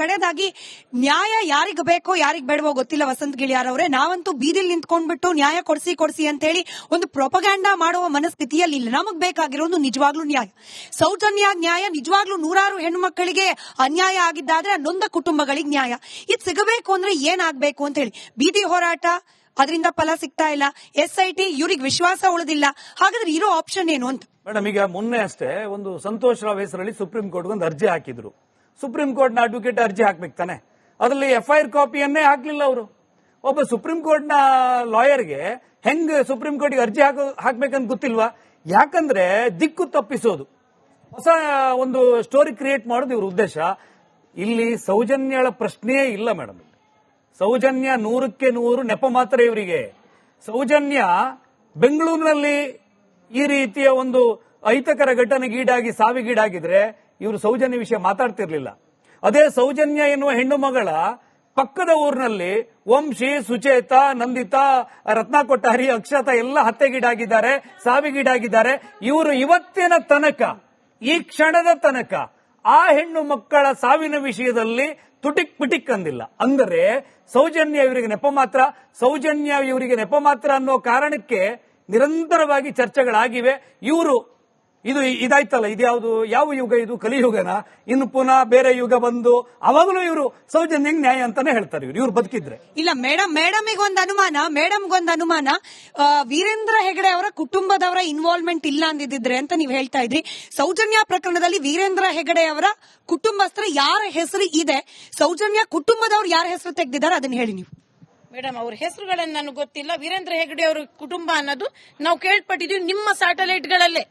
ಕಡೆದಾಗಿ ನ್ಯಾಯ ಯಾರಿಗ್ ಬೇಕೋ ಯಾರಿಗ್ ಬೇಡವೋ ಗೊತ್ತಿಲ್ಲ ವಸಂತ್ ಗಿಳಿಯಾರ್ ಅವರೇ, ನಾವಂತೂ ಬೀದಿಲ್ ನಿಂತ್ಕೊಂಡ್ಬಿಟ್ಟು ನ್ಯಾಯ ಕೊಡ್ಸಿ ಅಂತ ಹೇಳಿ ಒಂದು ಪ್ರೊಪಗ್ಯಾಂಡಾ ಮಾಡುವ ಮನಸ್ಥಿತಿಯಲ್ಲಿ ಇಲ್ಲ. ನಮಗ್ ಬೇಕಾಗಿರೋದು ನಿಜವಾಗ್ಲೂ ನ್ಯಾಯ, ಸೌಜನ್ಯ ನ್ಯಾಯ. ನಿಜವಾಗ್ಲೂ 100 ಹೆಣ್ಮಕ್ಕಳಿಗೆ ಅನ್ಯಾಯ ಆಗಿದ್ದಾದ್ರೆ ನೊಂದ ಕುಟುಂಬಗಳಿಗೆ ನ್ಯಾಯ ಇದು ಸಿಗಬೇಕು ಅಂದ್ರೆ ಏನಾಗ್ಬೇಕು ಅಂತ ಹೇಳಿ ಬೀದಿ ಹೋರಾಟ, ಅದರಿಂದ ಫಲ ಸಿಗ್ತಾ ಇಲ್ಲ. SIT ಇವ್ರಿಗೆ ವಿಶ್ವಾಸ ಉಳಿದಿಲ್ಲ. ಹಾಗಾದ್ರೆ ಇರೋ ಆಪ್ಷನ್ ಏನು ಅಂತ ಮೇಡಮ್, ಈಗ ಮೊನ್ನೆ ಅಷ್ಟೇ ಒಂದು ಸಂತೋಷ್ ರಾವ್ ಹೆಸರಲ್ಲಿ ಸುಪ್ರೀಂ ಕೋರ್ಟ್ ಒಂದು ಅರ್ಜಿ ಹಾಕಿದ್ರು. ಸುಪ್ರೀಂ ಕೋರ್ಟ್ ನ ಅಡ್ವೊಕೇಟ್ ಅರ್ಜಿ ಹಾಕ್ಬೇಕು ತಾನೆ, ಅದರಲ್ಲಿ FIR ಕಾಪಿಯನ್ನೇ ಹಾಕ್ಲಿಲ್ಲ ಅವರು. ಒಬ್ಬ ಸುಪ್ರೀಂ ಕೋರ್ಟ್ ನ ಲಾಯರ್ಗೆ ಹೆಂಗ್ ಸುಪ್ರೀಂ ಕೋರ್ಟ್ಗೆ ಅರ್ಜಿ ಹಾಕ್ಬೇಕಂತ ಗೊತ್ತಿಲ್ವಾ? ಯಾಕಂದ್ರೆ ದಿಕ್ಕು ತಪ್ಪಿಸೋದು, ಹೊಸ ಒಂದು ಸ್ಟೋರಿ ಕ್ರಿಯೇಟ್ ಮಾಡೋದು ಇವ್ರ ಉದ್ದೇಶ. ಇಲ್ಲಿ ಸೌಜನ್ಯಳ ಪ್ರಶ್ನೆಯೇ ಇಲ್ಲ ಮೇಡಮ್. ಸೌಜನ್ಯ 100ಕ್ಕೆ 100 ನೆಪ ಮಾತ್ರ ಇವರಿಗೆ. ಸೌಜನ್ಯ ಬೆಂಗಳೂರಿನಲ್ಲಿ ಈ ರೀತಿಯ ಒಂದು ಅಹಿತಕರ ಘಟನೆಗೀಡಾಗಿ ಸಾವಿಗೀಡಾಗಿದ್ರೆ ಇವರು ಸೌಜನ್ಯ ವಿಷಯ ಮಾತಾಡ್ತಿರ್ಲಿಲ್ಲ. ಅದೇ ಸೌಜನ್ಯ ಎನ್ನುವ ಹೆಣ್ಣು ಮಗಳ ಪಕ್ಕದ ಊರಿನಲ್ಲಿ ವಂಶಿ, ಸುಚೇತಾ, ನಂದಿತಾ, ರತ್ನ ಕೊಟ್ಟಾರಿ, ಅಕ್ಷತಾ ಎಲ್ಲ ಹತ್ಯೆಗೀಡಾಗಿದ್ದಾರೆ, ಸಾವಿಗೀಡಾಗಿದ್ದಾರೆ. ಇವರು ಇವತ್ತಿನ ತನಕ, ಈ ಕ್ಷಣದ ತನಕ ಆ ಹೆಣ್ಣು ಮಕ್ಕಳ ಸಾವಿನ ವಿಷಯದಲ್ಲಿ ತುಟಿಕ್ ಪಿಟಿಕ್ ಅಂದಿಲ್ಲ. ಅಂದರೆ ಸೌಜನ್ಯ ಇವರಿಗೆ ನೆಪ ಮಾತ್ರ, ಸೌಜನ್ಯ ಇವರಿಗೆ ನೆಪ ಮಾತ್ರ ಅನ್ನೋ ಕಾರಣಕ್ಕೆ ನಿರಂತರವಾಗಿ ಚರ್ಚೆಗಳಾಗಿವೆ. ಇವರು ಇದಾಯ್ತಲ್ಲ, ಇದ್ಯಾವುದು, ಯಾವ ಯುಗ ಇದು? ಕಲಿಯುಗನ? ಇನ್ನು ಪುನಃ ಬೇರೆ ಯುಗ ಬಂದು ಅವಾಗಲೂ ಇವರು ಸೌಜನ್ಯ ನ್ಯಾಯ ಅಂತಾನೆ ಹೇಳ್ತಾರೆ ಇವ್ರು ಬದುಕಿದ್ರೆ. ಇಲ್ಲ ಮೇಡಮ್ಗೊಂದು ಅನುಮಾನ, ವೀರೇಂದ್ರ ಹೆಗಡೆ ಅವರ ಕುಟುಂಬದವರ ಇನ್ವಾಲ್ವ್ಮೆಂಟ್ ಇಲ್ಲ ಅಂದಿದ್ರೆ ಅಂತ ನೀವು ಹೇಳ್ತಾ ಇದ್ರಿ. ಸೌಜನ್ಯ ಪ್ರಕರಣದಲ್ಲಿ ವೀರೇಂದ್ರ ಹೆಗಡೆ ಅವರ ಕುಟುಂಬಸ್ಥರ ಯಾರ ಹೆಸರು ಇದೆ, ಸೌಜನ್ಯ ಕುಟುಂಬದವ್ರು ಯಾರ ಹೆಸರು ತೆಗೆದಿದ್ದಾರೆ ಅದನ್ನ ಹೇಳಿ ನೀವು. ಮೇಡಮ್, ಅವ್ರ ಹೆಸರುಗಳನ್ನ ನನಗೆ ಗೊತ್ತಿಲ್ಲ. ವೀರೇಂದ್ರ ಹೆಗಡೆ ಅವರ ಕುಟುಂಬ ಅನ್ನೋದು ನಾವು ಕೇಳ್ಪಟ್ಟಿದೀವಿ ನಿಮ್ಮ ಸ್ಯಾಟಲೈಟ್ಗಳಲ್ಲೇ.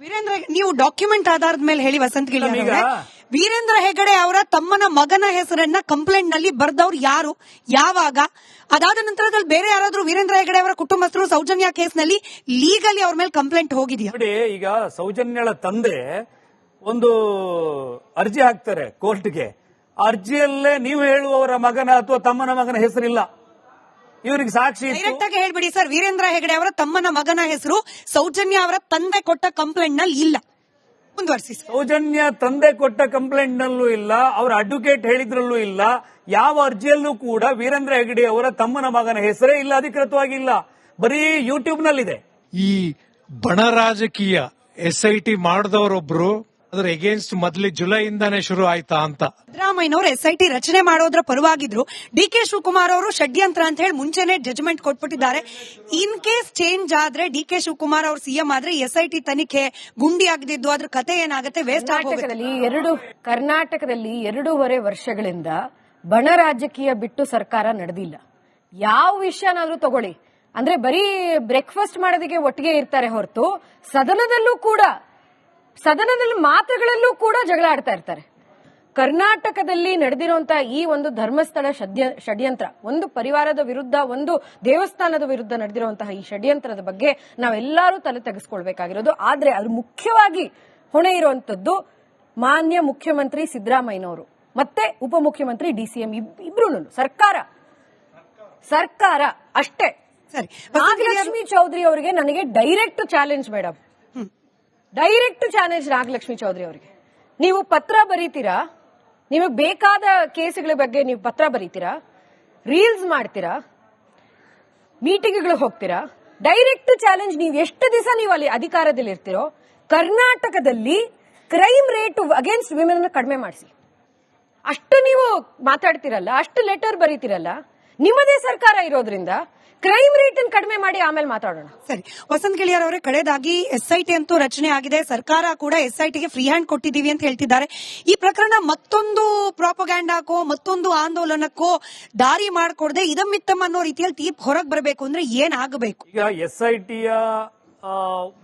ವೀರೇಂದ್ರ, ನೀವು ಡಾಕ್ಯುಮೆಂಟ್ ಆಧಾರದ ಮೇಲೆ ಹೇಳಿ ವಸಂತ್ ಗಿಳಿ. ವೀರೇಂದ್ರ ಹೆಗಡೆ ಅವರ ತಮ್ಮನ ಮಗನ ಹೆಸರನ್ನ ಕಂಪ್ಲೇಂಟ್ ನಲ್ಲಿ ಬರ್ದವ್ರು ಯಾರು, ಯಾವಾಗ? ಅದಾದ ನಂತರದಲ್ಲಿ ಬೇರೆ ಯಾರಾದ್ರೂ ವೀರೇಂದ್ರ ಹೆಗಡೆ ಅವರ ಕುಟುಂಬಸ್ಥರು ಸೌಜನ್ಯ ಕೇಸ್ ನಲ್ಲಿ ಲೀಗಲಿ ಅವ್ರ ಮೇಲೆ ಕಂಪ್ಲೇಂಟ್ ಹೋಗಿದೆಯಾ? ನೋಡಿ, ಈಗ ಸೌಜನ್ಯಳ ತಂದೆ ಒಂದು ಅರ್ಜಿ ಹಾಕ್ತಾರೆ ಕೋರ್ಟ್ಗೆ. ಅರ್ಜಿಯಲ್ಲೇ ನೀವು ಹೇಳುವವರ ಮಗನ ಅಥವಾ ತಮ್ಮನ ಮಗನ ಹೆಸರಿಲ್ಲ. ಇವರಿಗೆ ಸಾಕ್ಷಿ ಡೈರೆಕ್ಟ್ ಆಗಿ ಹೇಳ್ಬಿಡಿ ಸರ್, ವೀರೇಂದ್ರ ಹೆಗಡೆ ಅವರ ತಮ್ಮನ ಮಗನ ಹೆಸರು ಸೌಜನ್ಯ ಅವರ ತಂದೆ ಕೊಟ್ಟ ಕಂಪ್ಲೇಂಟ್ ನಲ್ಲಿ ಇಲ್ಲ. ಮುಂದುವರಿಸಿ. ಸೌಜನ್ಯ ತಂದೆ ಕೊಟ್ಟ ಕಂಪ್ಲೇಂಟ್ ನಲ್ಲೂ ಇಲ್ಲ, ಅವರ ಅಡ್ವೊಕೇಟ್ ಹೇಳಿದ್ರಲ್ಲೂ ಇಲ್ಲ, ಯಾವ ಅರ್ಜಿಯಲ್ಲೂ ಕೂಡ ವೀರೇಂದ್ರ ಹೆಗಡೆ ಅವರ ತಮ್ಮನ ಮಗನ ಹೆಸರೇ ಇಲ್ಲ, ಅಧಿಕೃತವಾಗಿಲ್ಲ. ಬರೀ ಯೂಟ್ಯೂಬ್ ನಲ್ಲಿದೆ. ಈ ಬಣ ರಾಜಕೀಯ SIT ಮಾಡಿದವರೊಬ್ರು ಅದ್ರ ಎಗೇನ್ಸ್ಟ್ ಮೊದಲೇ ಜುಲೈಯಿಂದಾನೇ ಶುರು ಆಯ್ತಾ ಅಂತ ಸಿದ್ದರಾಮಯ್ಯನವರು SIT ರಚನೆ ಮಾಡೋದ್ರ ಪರವಾಗಿದ್ರು. DK ಶಿವಕುಮಾರ್ ಅವರು ಷಡ್ಯಂತ್ರ ಅಂತ ಹೇಳಿ ಮುಂಚೆನೆ ಜಜ್ಮೆಂಟ್ ಕೊಟ್ಬಿಟ್ಟಿದ್ದಾರೆ. ಇನ್ ಕೇಸ್ ಚೇಂಜ್ ಆದ್ರೆ DK ಶಿವಕುಮಾರ್ ಅವರು CM ಆದ್ರೆ SIT ತನಿಖೆ ಗುಂಡಿ ಆಗದಿದ್ದು ಅದ್ರ ಕತೆ ಏನಾಗುತ್ತೆ? ವೇಸ್ಟ್ ಕರ್ನಾಟಕದಲ್ಲಿ 2.5 ವರ್ಷಗಳಿಂದ ಬಣ ರಾಜಕೀಯ ಬಿಟ್ಟು ಸರ್ಕಾರ ನಡೆದಿಲ್ಲ. ಯಾವ ವಿಷಯನಾದ್ರೂ ತಗೊಳ್ಳಿ, ಅಂದ್ರೆ ಬರೀ ಬ್ರೇಕ್ಫಾಸ್ಟ್ ಮಾಡೋದಕ್ಕೆ ಒಟ್ಟಿಗೆ ಇರ್ತಾರೆ ಹೊರತು ಸದನದಲ್ಲಿ ಮಾತುಗಳಲ್ಲೂ ಕೂಡ ಜಗಳ ಆಡ್ತಾ ಇರ್ತಾರೆ. ಕರ್ನಾಟಕದಲ್ಲಿ ನಡೆದಿರುವಂತಹ ಈ ಒಂದು ಧರ್ಮಸ್ಥಳ ಷಡ್ಯಂತ್ರ, ಒಂದು ಪರಿವಾರದ ವಿರುದ್ಧ, ಒಂದು ದೇವಸ್ಥಾನದ ವಿರುದ್ಧ ನಡೆದಿರುವಂತಹ ಈ ಷಡ್ಯಂತ್ರದ ಬಗ್ಗೆ ನಾವೆಲ್ಲರೂ ತಲೆ ತೆಗೆಸ್ಕೊಳ್ಬೇಕಾಗಿರೋದು. ಆದ್ರೆ ಅದು ಮುಖ್ಯವಾಗಿ ಹೊಣೆ ಇರುವಂತದ್ದು ಮಾನ್ಯ ಮುಖ್ಯಮಂತ್ರಿ ಸಿದ್ದರಾಮಯ್ಯನವರು ಮತ್ತೆ ಉಪಮುಖ್ಯಮಂತ್ರಿ DCM ಇಬ್ರು, ಸರ್ಕಾರ ಅಷ್ಟೇ. ಸರಿ, ನಾಗಲಕ್ಷ್ಮಿ ಚೌಧರಿ ಅವರಿಗೆ ನನಗೆ direct challenge madam, direct challenge Nagalakshmi Chaudhary ಅವರಿಗೆ. ನೀವು ಪತ್ರ ಬರೀತೀರಾ, ನಿಮಗೆ ಬೇಕಾದ ಕೇಸುಗಳ ಬಗ್ಗೆ ನೀವು ಪತ್ರ ಬರೀತೀರಾ, ರೀಲ್ಸ್ ಮಾಡ್ತೀರಾ, ಮೀಟಿಂಗ್ಗಳಿಗೆ ಹೋಗ್ತೀರಾ. ಡೈರೆಕ್ಟ್ ಚಾಲೆಂಜ್, ನೀವು ಎಷ್ಟು ದಿವಸ ನೀವು ಅಲ್ಲಿ ಅಧಿಕಾರದಲ್ಲಿ ಇರ್ತೀರೋ ಕರ್ನಾಟಕದಲ್ಲಿ ಕ್ರೈಮ್ ರೇಟ್ ಅಗೇನ್ಸ್ಟ್ ವಿಮೆನ್ ಕಡಿಮೆ ಮಾಡಿಸಿ. ಅಷ್ಟು ನೀವು ಮಾತಾಡ್ತಿರಲ್ಲ, ಅಷ್ಟು ಲೆಟರ್ ಬರೀತಿರಲ್ಲ, ನಿಮ್ಮದೇ ಸರ್ಕಾರ ಇರೋದ್ರಿಂದ ಕ್ರೈಮ್ ರೇಟ್ ಕಡಿಮೆ ಮಾಡಿ ಆಮೇಲೆ ಮಾತಾಡೋಣ. ಸರಿ, ವಸಂತ್ ಗಿಳಿಯಾರ್ ಅವರೇ, ಕಡೆದಾಗಿ SIT ಅಂತೂ ರಚನೆ ಆಗಿದೆ, ಸರ್ಕಾರ ಕೂಡ SITಗೆ ಫ್ರೀ ಹ್ಯಾಂಡ್ ಕೊಟ್ಟಿದ್ದೀವಿ ಅಂತ ಹೇಳ್ತಿದ್ದಾರೆ. ಈ ಪ್ರಕರಣ ಮತ್ತೊಂದು ಪ್ರಾಪಗ್ಯಾಂಡಾಕೋ ಮತ್ತೊಂದು ಆಂದೋಲನಕ್ಕೋ ದಾರಿ ಮಾಡಿಕೊಡದೆ ಇದಮ್ಮಿತ್ತಮ್ ಅನ್ನೋ ರೀತಿಯಲ್ಲಿ ತೀರ್ಪು ಹೊರಗೆ ಬರಬೇಕು ಅಂದ್ರೆ ಏನಾಗಬೇಕು? ಈಗ SITಯ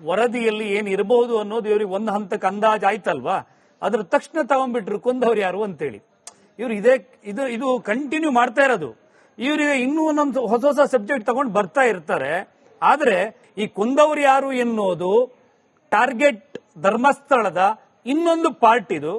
ವರದಿಯಲ್ಲಿ ಏನ್ ಇರಬಹುದು ಅನ್ನೋದು ಇವ್ರಿಗೆ ಒಂದು ಹಂತಕ್ಕೆ ಅಂದಾಜ್ ಆಯ್ತಲ್ವಾ, ಅದ್ರ ತಕ್ಷಣ ತಗೊಂಡ್ಬಿಟ್ರು ಕೊಂದವ್ರು ಯಾರು ಅಂತೇಳಿ. ಇವ್ರು ಇದು ಕಂಟಿನ್ಯೂ ಮಾಡ್ತಾ ಇರೋದು. ಇವರಿಗೆ ಇನ್ನೂ ಒಂದೊಂದು ಹೊಸ ಸಬ್ಜೆಕ್ಟ್ ತಗೊಂಡು ಬರ್ತಾ ಇರ್ತಾರೆ. ಆದ್ರೆ ಈ ಕೊಂದವರು ಯಾರು ಎನ್ನುವುದು ಟಾರ್ಗೆಟ್ ಧರ್ಮಸ್ಥಳದ ಇನ್ನೊಂದು ಪಾರ್ಟ್ ಇದು.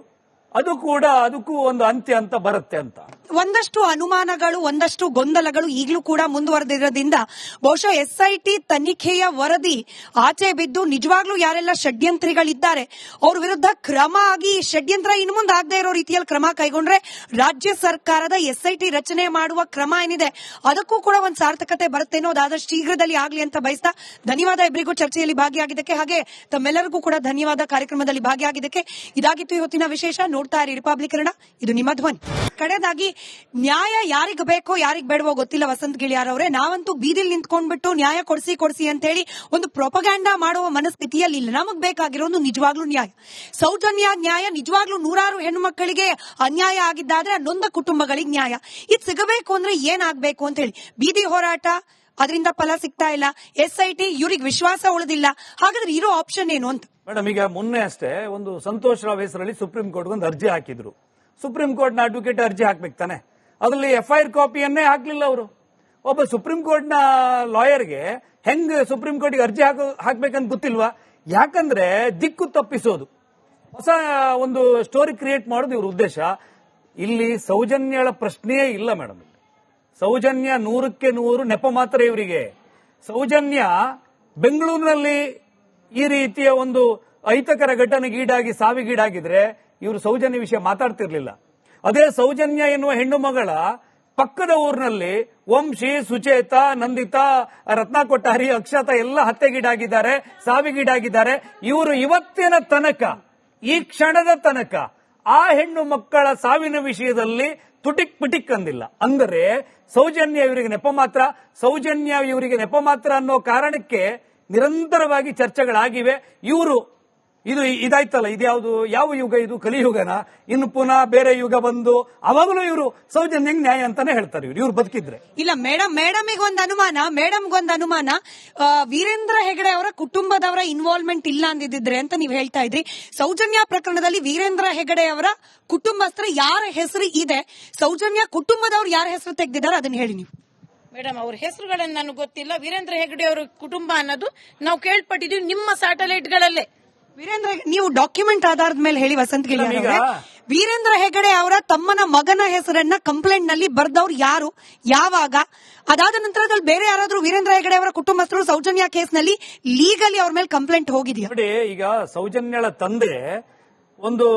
ಅದು ಕೂಡ ಅದಕ್ಕೂ ಒಂದು ಅಂತ್ಯ ಅಂತ ಬರುತ್ತೆ ಅಂತ ಒಂದಷ್ಟು ಅನುಮಾನಗಳು, ಒಂದಷ್ಟು ಗೊಂದಲಗಳು ಈಗಲೂ ಕೂಡ ಮುಂದುವರೆದಿರೋದ್ರಿಂದ ಬಹುಶಃ SIT ತನಿಖೆಯ ವರದಿ ಆಚೆ ಬಿದ್ದು ನಿಜವಾಗ್ಲೂ ಯಾರೆಲ್ಲ ಷಡ್ಯಂತ್ರಿಗಳಿದ್ದಾರೆ ಅವ್ರ ವಿರುದ್ಧ ಕ್ರಮ ಆಗಿ ಷಡ್ಯಂತ್ರ ಇನ್ನು ಮುಂದೆ ಆಗದೆ ಇರೋ ರೀತಿಯಲ್ಲಿ ಕ್ರಮ ಕೈಗೊಂಡ್ರೆ ರಾಜ್ಯ ಸರ್ಕಾರದ SIT ರಚನೆ ಮಾಡುವ ಕ್ರಮ ಏನಿದೆ ಅದಕ್ಕೂ ಕೂಡ ಒಂದು ಸಾರ್ಥಕತೆ ಬರುತ್ತೇನೋ. ಅದಾದಷ್ಟು ಶೀಘ್ರದಲ್ಲಿ ಆಗ್ಲಿ ಅಂತ ಬಯಸ್ತಾ ಧನ್ಯವಾದ ಇಬ್ಬರಿಗೂ ಚರ್ಚೆಯಲ್ಲಿ ಭಾಗಿಯಾಗಿದ್ದಕ್ಕೆ, ಹಾಗೆ ತಮ್ಮೆಲ್ಲರಿಗೂ ಕೂಡ ಧನ್ಯವಾದ ಕಾರ್ಯಕ್ರಮದಲ್ಲಿ ಭಾಗಿಯಾಗಿದ್ದಕ್ಕೆ. ಇದಾಗಿತ್ತು ಇವತ್ತಿನ ವಿಶೇಷ. ನೋಡ್ತಾ ಇರಿ ರಿಪಬ್ಲಿಕ್ ಕನ್ನಡ, ಇದು ನಿಮ್ಮ ಧ್ವನಿ. ಕಡೆದಾಗಿ ನ್ಯಾಯ ಯಾರಿಗ್ ಬೇಕೋ ಯಾರಿಗ್ ಬೇಡವೋ ಗೊತ್ತಿಲ್ಲ ವಸಂತ್ ಗಿಳಿಯಾರ್ ಅವರೇ, ನಾವಂತೂ ಬೀದಿಲ್ ನಿಂತ್ಕೊಂಡ್ಬಿಟ್ಟು ನ್ಯಾಯ ಕೊಡಿಸಿ ಅಂತ ಹೇಳಿ ಒಂದು ಪ್ರೊಪಗ್ಯಾಂಡಾ ಮಾಡುವ ಮನಸ್ಥಿತಿಯಲ್ಲಿ ಇಲ್ಲ. ನಮಗ್ ಬೇಕಾಗಿರೋದು ನಿಜವಾಗ್ಲೂ ನ್ಯಾಯ, ಸೌಜನ್ಯ ನ್ಯಾಯ. ನಿಜವಾಗ್ಲೂ ನೂರಾರು ಹೆಣ್ಣು ಮಕ್ಕಳಿಗೆ ಅನ್ಯಾಯ ಆಗಿದ್ದಾದ್ರೆ ನೊಂದ ಕುಟುಂಬಗಳಿಗೆ ನ್ಯಾಯ ಇದು ಸಿಗಬೇಕು ಅಂದ್ರೆ ಏನಾಗಬೇಕು ಅಂತ ಹೇಳಿ ಬೀದಿ ಹೋರಾಟ, ಅದರಿಂದ ಫಲ ಸಿಗ್ತಾ ಇಲ್ಲ. SIT ಇವ್ರಿಗೆ ವಿಶ್ವಾಸ ಉಳಿದಿಲ್ಲ. ಹಾಗಾದ್ರೆ ಇರೋ ಆಪ್ಷನ್ ಏನು ಅಂತ ಮೇಡಮ್, ಈಗ ಮೊನ್ನೆ ಅಷ್ಟೇ ಒಂದು ಸಂತೋಷ್ ರಾವ್ ಹೆಸರಲ್ಲಿ ಸುಪ್ರೀಂ ಕೋರ್ಟ್ ಒಂದು ಅರ್ಜಿ ಹಾಕಿದ್ರು. ಸುಪ್ರೀಂ ಕೋರ್ಟ್ ನ ಅಡ್ವೊಕೇಟ್ ಅರ್ಜಿ ಹಾಕ್ಬೇಕು ತಾನೆ, ಅದರಲ್ಲಿ FIR ಕಾಪಿಯನ್ನೇ ಹಾಕ್ಲಿಲ್ಲ ಅವರು. ಒಬ್ಬ ಸುಪ್ರೀಂ ಕೋರ್ಟ್ ನ ಲಾಯರ್ಗೆ ಹೆಂಗ್ ಸುಪ್ರೀಂ ಕೋರ್ಟ್ಗೆ ಅರ್ಜಿ ಹಾಕ್ಬೇಕಂತ ಗೊತ್ತಿಲ್ವಾ? ಯಾಕಂದ್ರೆ ದಿಕ್ಕು ತಪ್ಪಿಸೋದು, ಹೊಸ ಒಂದು ಸ್ಟೋರಿ ಕ್ರಿಯೇಟ್ ಮಾಡೋದು ಇವ್ರ ಉದ್ದೇಶ. ಇಲ್ಲಿ ಸೌಜನ್ಯಳ ಪ್ರಶ್ನೆಯೇ ಇಲ್ಲ ಮೇಡಮ್. ಸೌಜನ್ಯ 100ಕ್ಕೆ 100 ನೆಪ ಮಾತ್ರ ಇವರಿಗೆ. ಸೌಜನ್ಯ ಬೆಂಗಳೂರಿನಲ್ಲಿ ಈ ರೀತಿಯ ಒಂದು ಅಹಿತಕರ ಘಟನೆಗೀಡಾಗಿ ಸಾವಿಗೀಡಾಗಿದ್ರೆ ಇವರು ಸೌಜನ್ಯ ವಿಷಯ ಮಾತಾಡ್ತಿರ್ಲಿಲ್ಲ. ಅದೇ ಸೌಜನ್ಯ ಎನ್ನುವ ಹೆಣ್ಣು ಮಗಳ ಪಕ್ಕದ ಊರಿನಲ್ಲಿ ವಂಶಿ, ಸುಚೇತಾ, ನಂದಿತಾ, ರತ್ನ ಕೊಟ್ಟಾರಿ, ಅಕ್ಷತಾ ಎಲ್ಲ ಹತ್ಯೆಗೀಡಾಗಿದ್ದಾರೆ, ಸಾವಿಗೀಡಾಗಿದ್ದಾರೆ. ಇವರು ಇವತ್ತಿನ ತನಕ, ಈ ಕ್ಷಣದ ತನಕ ಆ ಹೆಣ್ಣು ಮಕ್ಕಳ ಸಾವಿನ ವಿಷಯದಲ್ಲಿ ತುಟಿಕ್ ಪಿಟಿಕ್ ಅಂದಿಲ್ಲ. ಅಂದರೆ ಸೌಜನ್ಯ ಇವರಿಗೆ ನೆಪ ಮಾತ್ರ, ಸೌಜನ್ಯ ಇವರಿಗೆ ನೆಪ ಮಾತ್ರ ಅನ್ನೋ ಕಾರಣಕ್ಕೆ ನಿರಂತರವಾಗಿ ಚರ್ಚೆಗಳಾಗಿವೆ. ಇವರು ಇದಾಯ್ತಲ್ಲ, ಇದ್ಯಾವುದು, ಯಾವ ಯುಗ ಇದು? ಕಲಿಯುಗನ? ಇನ್ನು ಪುನಃ ಬೇರೆ ಯುಗ ಬಂದು ಅವಾಗಲೂ ಇವರು ಸೌಜನ್ಯಂಗ್ ನ್ಯಾಯ ಅಂತಾನೆ ಹೇಳ್ತಾರೆ ಇವ್ರು ಬದುಕಿದ್ರೆ. ಇಲ್ಲ ಮೇಡಮ್ಗೊಂದು ಅನುಮಾನ, ವೀರೇಂದ್ರ ಹೆಗಡೆ ಅವರ ಕುಟುಂಬದವರ ಇನ್ವಾಲ್ವ್ಮೆಂಟ್ ಇಲ್ಲ ಅಂದಿದ್ರೆ ಅಂತ ನೀವು ಹೇಳ್ತಾ ಇದ್ರಿ. ಸೌಜನ್ಯ ಪ್ರಕರಣದಲ್ಲಿ ವೀರೇಂದ್ರ ಹೆಗಡೆ ಅವರ ಕುಟುಂಬಸ್ಥರ ಯಾರ ಹೆಸರು ಇದೆ, ಸೌಜನ್ಯ ಕುಟುಂಬದವ್ರು ಯಾರ ಹೆಸರು ತೆಗೆದಿದ್ದಾರೆ ಅದನ್ನ ಹೇಳಿ ನೀವು. ಮೇಡಮ್, ಅವ್ರ ಹೆಸರುಗಳನ್ನ ನನಗೆ ಗೊತ್ತಿಲ್ಲ. ವೀರೇಂದ್ರ ಹೆಗಡೆ ಅವರ ಕುಟುಂಬ ಅನ್ನೋದು ನಾವು ಕೇಳ್ಪಟ್ಟಿದೀವಿ ನಿಮ್ಮ ಸ್ಯಾಟಲೈಟ್ಗಳಲ್ಲೇ. ವೀರೇಂದ್ರ, ನೀವು ಡಾಕ್ಯುಮೆಂಟ್ ಆಧಾರದ ಮೇಲೆ ಹೇಳಿ ವಸಂತ್ ಗಿಳಿಯಾರ್ ಅವರೇ. ವೀರೇಂದ್ರ ಹೆಗಡೆ ಅವರ ತಮ್ಮನ ಮಗನ ಹೆಸರನ್ನ ಕಂಪ್ಲೇಂಟ್ ನಲ್ಲಿ ಬರ್ದವ್ರು ಯಾರು, ಯಾವಾಗ? ಅದಾದ ನಂತರದಲ್ಲಿ ಬೇರೆ ಯಾರಾದ್ರೂ ವೀರೇಂದ್ರ ಹೆಗಡೆ ಅವರ ಕುಟುಂಬಸ್ಥರು ಸೌಜನ್ಯ ಕೇಸ್ ನಲ್ಲಿ ಲೀಗಲಿ ಅವ್ರ ಮೇಲೆ ಕಂಪ್ಲೇಂಟ್ ಹೋಗಿದೆಯಾ? ನೋಡಿ, ಈಗ ಸೌಜನ್ಯಳ ತಂದೆ ಒಂದು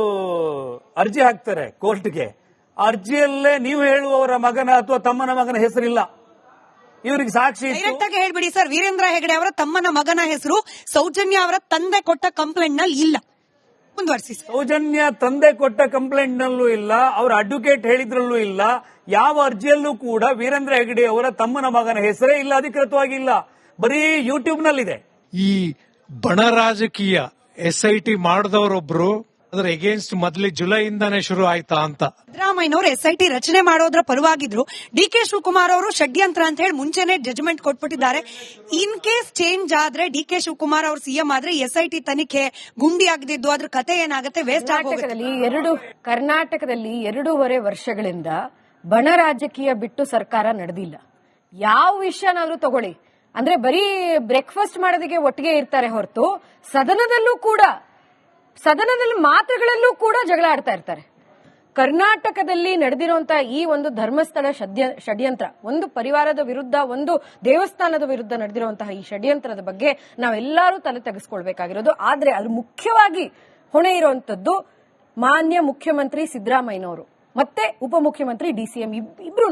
ಅರ್ಜಿ ಹಾಕ್ತಾರೆ ಕೋರ್ಟ್ಗೆ. ಅರ್ಜಿಯಲ್ಲೇ ನೀವು ಹೇಳುವವರ ಮಗನ ಅಥವಾ ತಮ್ಮನ ಮಗನ ಹೆಸರಿಲ್ಲ. ಇವರಿಗೆ ಸಾಕ್ಷಿ ಡೈರೆಕ್ಟ್ ಆಗಿ ಹೇಳ್ಬಿಡಿ ಸರ್, ವೀರೇಂದ್ರ ಹೆಗಡೆ ಅವರ ತಮ್ಮನ ಮಗನ ಹೆಸರು ಸೌಜನ್ಯ ಅವರ ತಂದೆ ಕೊಟ್ಟ ಕಂಪ್ಲೇಂಟ್ ನಲ್ಲಿ ಇಲ್ಲ. ಮುಂದುವರಿಸಿ. ಸೌಜನ್ಯ ತಂದೆ ಕೊಟ್ಟ ಕಂಪ್ಲೇಂಟ್ ನಲ್ಲೂ ಇಲ್ಲ, ಅವರ ಅಡ್ವೊಕೇಟ್ ಹೇಳಿದ್ರಲ್ಲೂ ಇಲ್ಲ, ಯಾವ ಅರ್ಜಿಯಲ್ಲೂ ಕೂಡ ವೀರೇಂದ್ರ ಹೆಗಡೆ ಅವರ ತಮ್ಮನ ಮಗನ ಹೆಸರೇ ಇಲ್ಲ, ಅಧಿಕೃತವಾಗಿ ಇಲ್ಲ. ಬರೀ ಯೂಟ್ಯೂಬ್ ನಲ್ಲಿದೆ. ಈ ಬಣ ರಾಜಕೀಯ SIT ಮಾಡಿದವರೊಬ್ರು ಅದ್ರ ಎಗೇನ್ಸ್ಟ್ ಮೊದಲೇ ಜುಲೈಯಿಂದಾನೇ ಶುರು ಆಯ್ತಾ ಅಂತ ಸಿದ್ದರಾಮಯ್ಯನವರು SIT ರಚನೆ ಮಾಡೋದ್ರ ಪರವಾಗಿದ್ರು. DK ಶಿವಕುಮಾರ್ ಅವರು ಷಡ್ಯಂತ್ರ ಅಂತ ಹೇಳಿ ಮುಂಚೆನೆ ಜಜ್ಮೆಂಟ್ ಕೊಟ್ಬಿಟ್ಟಿದ್ದಾರೆ. ಇನ್ ಕೇಸ್ ಚೇಂಜ್ ಆದ್ರೆ DK ಶಿವಕುಮಾರ್ ಅವರು CM ಆದ್ರೆ SIT ತನಿಖೆ ಗುಂಡಿ ಆಗದಿದ್ದು ಅದ್ರ ಕತೆ ಏನಾಗುತ್ತೆ? ವೇಸ್ಟ್ ಆಗೋಗುತ್ತೆ. ಕರ್ನಾಟಕದಲ್ಲಿ 2.5 ವರ್ಷಗಳಿಂದ ಬಣ ರಾಜಕೀಯ ಬಿಟ್ಟು ಸರ್ಕಾರ ನಡೆದಿಲ್ಲ. ಯಾವ ವಿಷಯನಾದ್ರೂ ತಗೊಳ್ಳಿ, ಅಂದ್ರೆ ಬರೀ ಬ್ರೇಕ್ಫಾಸ್ಟ್ ಮಾಡೋದಕ್ಕೆ ಒಟ್ಟಿಗೆ ಇರ್ತಾರೆ ಹೊರತು ಸದನದಲ್ಲಿ ಮಾತುಗಳಲ್ಲೂ ಕೂಡ ಜಗಳ ಆಡ್ತಾ ಇರ್ತಾರೆ. ಕರ್ನಾಟಕದಲ್ಲಿ ನಡೆದಿರುವಂತಹ ಈ ಒಂದು ಧರ್ಮಸ್ಥಳ ಷಡ್ಯಂತ್ರ, ಒಂದು ಪರಿವಾರದ ವಿರುದ್ಧ, ಒಂದು ದೇವಸ್ಥಾನದ ವಿರುದ್ಧ ನಡೆದಿರುವಂತಹ ಈ ಷಡ್ಯಂತ್ರದ ಬಗ್ಗೆ ನಾವೆಲ್ಲರೂ ತಲೆ ತೆಗೆಸ್ಕೊಳ್ಬೇಕಾಗಿರೋದು. ಆದ್ರೆ ಅದು ಮುಖ್ಯವಾಗಿ ಹೊಣೆ ಇರುವಂತದ್ದು ಮಾನ್ಯ ಮುಖ್ಯಮಂತ್ರಿ ಸಿದ್ದರಾಮಯ್ಯನವರು ಮತ್ತೆ ಉಪಮುಖ್ಯಮಂತ್ರಿ DCM ಇಬ್ರು,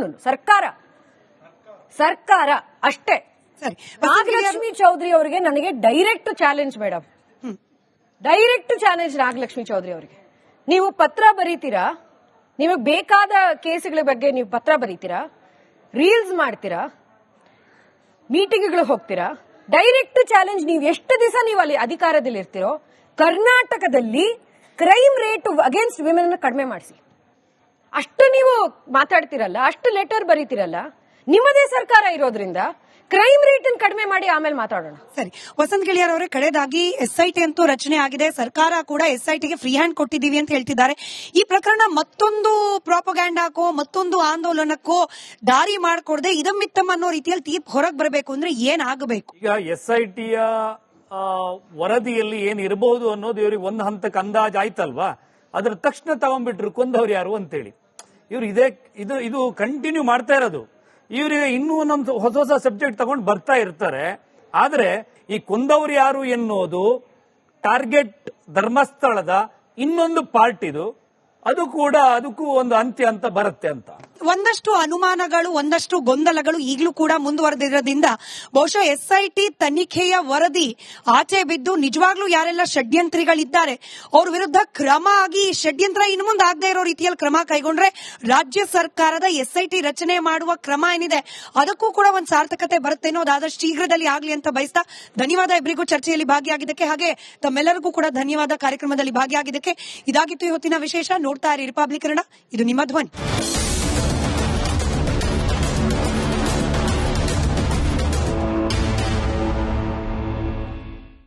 ಸರ್ಕಾರ ಅಷ್ಟೇ. ನಾಗಲಕ್ಷ್ಮಿ ಚೌಧರಿ ಅವರಿಗೆ ನನಗೆ direct challenge madam, direct challenge Nagalakshmi Chaudhary ಅವರಿಗೆ. ನೀವು ಪತ್ರ ಬರೀತೀರಾ, ನಿಮಗೆ ಬೇಕಾದ ಕೇಸುಗಳ ಬಗ್ಗೆ ನೀವು ಪತ್ರ ಬರೀತೀರಾ, ರೀಲ್ಸ್ ಮಾಡ್ತೀರಾ, ಮೀಟಿಂಗ್ಗಳು ಹೋಗ್ತೀರಾ. ಡೈರೆಕ್ಟ್ ಚಾಲೆಂಜ್, ನೀವು ಎಷ್ಟು ದಿವಸ ನೀವು ಅಲ್ಲಿ ಅಧಿಕಾರದಲ್ಲಿ ಇರ್ತೀರೋ ಕರ್ನಾಟಕದಲ್ಲಿ ಕ್ರೈಮ್ ರೇಟ್ ಅಗೇನ್ಸ್ಟ್ ವಿಮೆನ್ ಕಡಿಮೆ ಮಾಡಿಸಿ. ಅಷ್ಟು ನೀವು ಮಾತಾಡ್ತಿರಲ್ಲ, ಅಷ್ಟು ಲೆಟರ್ ಬರೀತಿರಲ್ಲ, ನಿಮ್ಮದೇ ಸರ್ಕಾರ ಇರೋದ್ರಿಂದ ಕ್ರೈಮ್ ರೇಟ್ ಕಡಿಮೆ ಮಾಡಿ ಆಮೇಲೆ ಮಾತಾಡೋಣ. ಸರಿ, ವಸಂತ್ ಗಿಳಿಯಾರ್ ಅವರೇ, ಕಡೆದಾಗಿ SIT ಅಂತೂ ರಚನೆ ಆಗಿದೆ. ಸರ್ಕಾರ ಕೂಡ SITಗೆ ಫ್ರೀ ಹ್ಯಾಂಡ್ ಕೊಟ್ಟಿದ್ದೀವಿ ಅಂತ ಹೇಳ್ತಿದ್ದಾರೆ. ಈ ಪ್ರಕರಣ ಮತ್ತೊಂದು ಪ್ರಾಪಗ್ಯಾಂಡಾಕೋ ಮತ್ತೊಂದು ಆಂದೋಲನಕ್ಕೋ ದಾರಿ ಮಾಡಿಕೊಡದೆ ಇದಮ್ಮಿತ್ತಮ್ ಅನ್ನೋ ರೀತಿಯಲ್ಲಿ ತೀರ್ಪು ಹೊರಗೆ ಬರಬೇಕು ಅಂದ್ರೆ ಏನಾಗಬೇಕು? ಈಗ SITಯ ವರದಿಯಲ್ಲಿ ಏನಿರಬಹುದು ಅನ್ನೋದು ಇವ್ರಿಗೆ ಒಂದು ಹಂತಕ್ಕೆ ಅಂದಾಜ್ ಆಯ್ತಲ್ವಾ? ಅದ್ರ ತಕ್ಷಣ ತಗೊಂಡ್ಬಿಟ್ರು ಕೊಂದವ್ರು ಯಾರು ಅಂತೇಳಿ. ಇವ್ರು ಇದು ಕಂಟಿನ್ಯೂ ಮಾಡ್ತಾ ಇರೋದು. ಇವರಿಗೆ ಇನ್ನೂ ಒಂದೊಂದು ಹೊಸ ಸಬ್ಜೆಕ್ಟ್ ತಗೊಂಡು ಬರ್ತಾ ಇರ್ತಾರೆ. ಆದ್ರೆ ಈ ಕೊಂದವರು ಯಾರು ಎನ್ನುವುದು ಟಾರ್ಗೆಟ್ ಧರ್ಮಸ್ಥಳದ ಇನ್ನೊಂದು ಪಾರ್ಟ್ ಇದು. ಅದಕ್ಕೂ ಒಂದು ಅಂತ್ಯ ಅಂತ ಬರುತ್ತೆ ಅಂತ ಒಂದಷ್ಟು ಅನುಮಾನಗಳು, ಒಂದಷ್ಟು ಗೊಂದಲಗಳು ಈಗಲೂ ಕೂಡ ಮುಂದುವರೆದಿರೋದ್ರಿಂದ ಬಹುಶಃ SIT ತನಿಖೆಯ ವರದಿ ಆಚೆ ಬಿದ್ದು ನಿಜವಾಗ್ಲೂ ಯಾರೆಲ್ಲ ಷಡ್ಯಂತ್ರಿಗಳಿದ್ದಾರೆ ಅವ್ರ ವಿರುದ್ಧ ಕ್ರಮ ಆಗಿ ಷಡ್ಯಂತ್ರ ಇನ್ನು ಮುಂದೆ ಆಗದೆ ಇರೋ ರೀತಿಯಲ್ಲಿ ಕ್ರಮ ಕೈಗೊಂಡ್ರೆ ರಾಜ್ಯ ಸರ್ಕಾರದ SIT ರಚನೆ ಮಾಡುವ ಕ್ರಮ ಏನಿದೆ ಅದಕ್ಕೂ ಕೂಡ ಒಂದು ಸಾರ್ಥಕತೆ ಬರುತ್ತೆ ಅನ್ನೋದು ಆದಷ್ಟು ಶೀಘ್ರದಲ್ಲಿ ಆಗ್ಲಿ ಅಂತ ಬಯಸ್ತಾ ಧನ್ಯವಾದ ಇಬ್ಬರಿಗೂ ಚರ್ಚೆಯಲ್ಲಿ ಭಾಗಿಯಾಗಿದ್ದಕ್ಕೆ. ಹಾಗೆ ತಮ್ಮೆಲ್ಲರಿಗೂ ಕೂಡ ಧನ್ಯವಾದ ಕಾರ್ಯಕ್ರಮದಲ್ಲಿ ಭಾಗಿಯಾಗಿದ್ದಕ್ಕೆ. ಇದಾಗಿತ್ತು ಇವತ್ತಿನ ವಿಶೇಷ. ನೋಡ್ತಾ ಇರಿ ರಿಪಬ್ಲಿಕ್ ಕನ್ನಡ, ಇದು ನಿಮ್ಮ ಧ್ವನಿ.